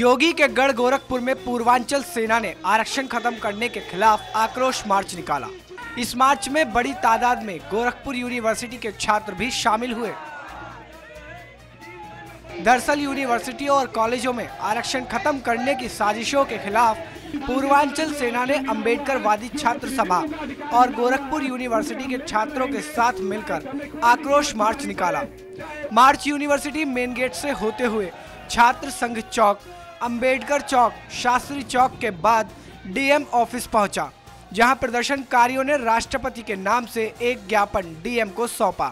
जोगी के गढ़ गोरखपुर में पूर्वांचल सेना ने आरक्षण खत्म करने के खिलाफ आक्रोश मार्च निकाला। इस मार्च में बड़ी तादाद में गोरखपुर यूनिवर्सिटी के छात्र भी शामिल हुए। दरअसल यूनिवर्सिटियों और कॉलेजों में आरक्षण खत्म करने की साजिशों के खिलाफ पूर्वांचल सेना ने अंबेडकरवादी छात्र सभा और गोरखपुर यूनिवर्सिटी के छात्रों के साथ मिलकर आक्रोश मार्च निकाला। मार्च यूनिवर्सिटी मेन गेट से होते हुए छात्र संघ चौक, अंबेडकर चौक, शास्त्री चौक के बाद डीएम ऑफिस पहुंचा, जहां प्रदर्शनकारियों ने राष्ट्रपति के नाम से एक ज्ञापन डीएम को सौंपा।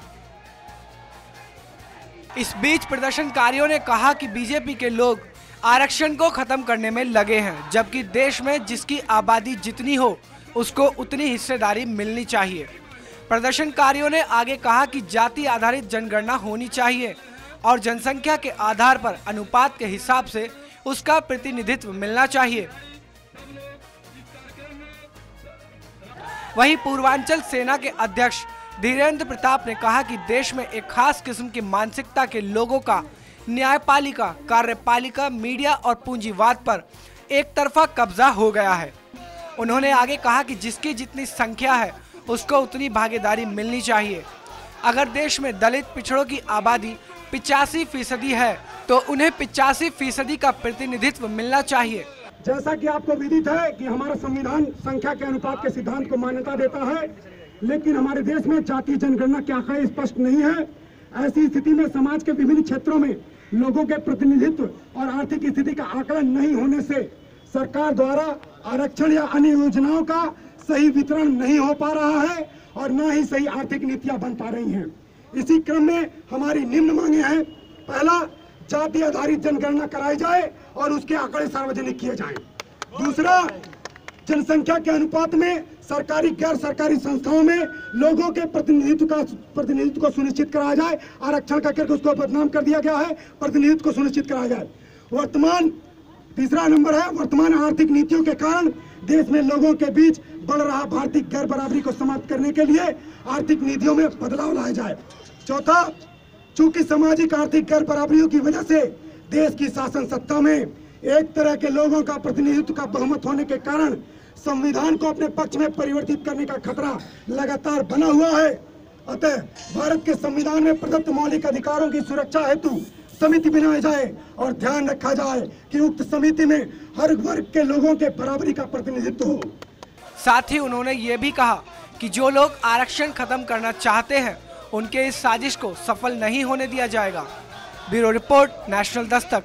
इस बीच प्रदर्शनकारियों ने कहा कि बीजेपी के लोग आरक्षण को खत्म करने में लगे हैं, जबकि देश में जिसकी आबादी जितनी हो उसको उतनी हिस्सेदारी मिलनी चाहिए। प्रदर्शनकारियों ने आगे कहा कि जाति आधारित जनगणना होनी चाहिए और जनसंख्या के आधार पर अनुपात के हिसाब से उसका प्रतिनिधित्व मिलना चाहिए। वहीं पूर्वांचल सेना के अध्यक्ष धीरेन्द्र प्रताप ने कहा कि देश में एक खास किस्म की मानसिकता के लोगों का न्यायपालिका, कार्यपालिका, मीडिया और पूंजीवाद पर एक तरफा कब्जा हो गया है। उन्होंने आगे कहा कि जिसकी जितनी संख्या है उसको उतनी भागीदारी मिलनी चाहिए। अगर देश में दलित पिछड़ों की आबादी 85% है तो उन्हें 85% का प्रतिनिधित्व मिलना चाहिए। जैसा कि आपको विदित है कि हमारा संविधान संख्या के अनुपात के सिद्धांत को मान्यता देता है, लेकिन हमारे देश में जाति जनगणना के आंकड़े स्पष्ट नहीं है। ऐसी स्थिति में समाज के विभिन्न क्षेत्रों में लोगों के प्रतिनिधित्व और आर्थिक स्थिति का आकलन नहीं होने से सरकार द्वारा आरक्षण या अन्य योजनाओं का सही वितरण नहीं हो पा रहा है और न ही सही आर्थिक नीतियां बन पा रही हैं। इसी क्रम में हमारी निम्न मांगे हैं। पहला, जाति आधारित जनगणना कराई जाए और उसके आंकड़े सार्वजनिक किए जाएं। दूसरा, जनसंख्या के अनुपात में सरकारी गैर सरकारी संस्थाओं में लोगों के प्रतिनिधित्व को सुनिश्चित कराया जाए। आरक्षण का करके उसको बदनाम कर दिया गया है, प्रतिनिधित्व को सुनिश्चित कराया जाए। तीसरा नंबर है, वर्तमान आर्थिक नीतियों के कारण देश में लोगों के बीच बढ़ रहा भारतीय गैर बराबरी को समाप्त करने के लिए आर्थिक नीतियों में बदलाव लाया जाए। चौथा, चूंकि सामाजिक आर्थिक गैर बराबरियों की वजह से देश की शासन सत्ता में एक तरह के लोगों का प्रतिनिधित्व का बहुमत होने के कारण संविधान को अपने पक्ष में परिवर्तित करने का खतरा लगातार बना हुआ है। अतः भारत के संविधान में प्रदत्त मौलिक अधिकारों की सुरक्षा हेतु समिति बनाई जाए और ध्यान रखा जाए कि उक्त समिति में हर वर्ग के लोगों के बराबरी का प्रतिनिधित्व हो। साथ ही उन्होंने ये भी कहा कि जो लोग आरक्षण खत्म करना चाहते हैं उनके इस साजिश को सफल नहीं होने दिया जाएगा। Bureau report, national Dastak.